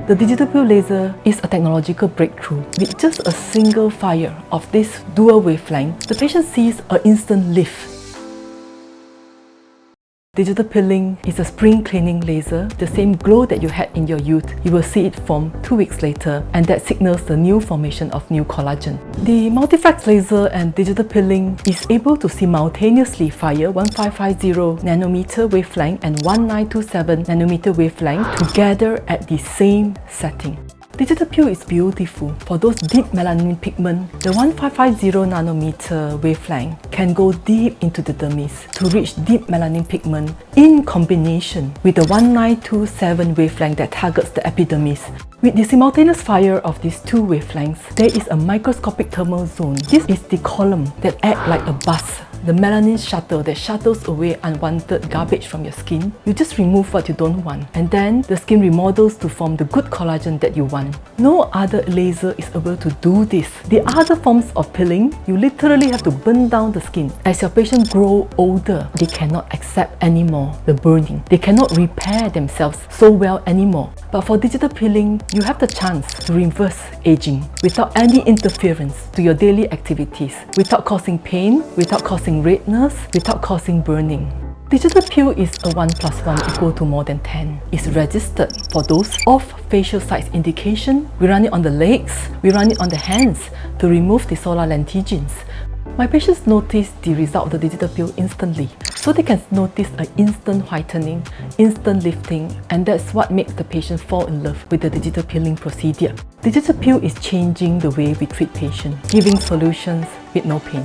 The digital peel laser is a technological breakthrough. With just a single fire of this dual wavelength, the patient sees an instant lift. Digital peeling is a spring cleaning laser. The same glow that you had in your youth, you will see it form 2 weeks later, and that signals the new formation of new collagen. The multiflex laser and digital peeling is able to simultaneously fire 1550 nanometer wavelength and 1927 nanometer wavelength together at the same setting. Digital peel is beautiful. For those deep melanin pigment, the 1550 nanometer wavelength can go deep into the dermis to reach deep melanin pigment in combination with the 1927 wavelength that targets the epidermis. With the simultaneous fire of these two wavelengths, there is a microscopic thermal zone. This is the column that acts like a bus, the melanin shuttle that shuttles away unwanted garbage from your skin. You just remove what you don't want, and then the skin remodels to form the good collagen that you want. No other laser is able to do this. The other forms of peeling, you literally have to burn down the skin. As your patient grow older, they cannot accept anymore the burning. They cannot repair themselves so well anymore. But for digital peeling, you have the chance to reverse aging without any interference to your daily activities, without causing pain, without causing redness, without causing burning. Digital peel is a 1 + 1 equal to more than 10. It's registered for those off-facial sites indication. We run it on the legs, we run it on the hands to remove the solar lentigens. My patients notice the result of the digital peel instantly. So they can notice an instant whitening, instant lifting, and that's what makes the patient fall in love with the digital peeling procedure. Digital peel is changing the way we treat patients, giving solutions with no pain.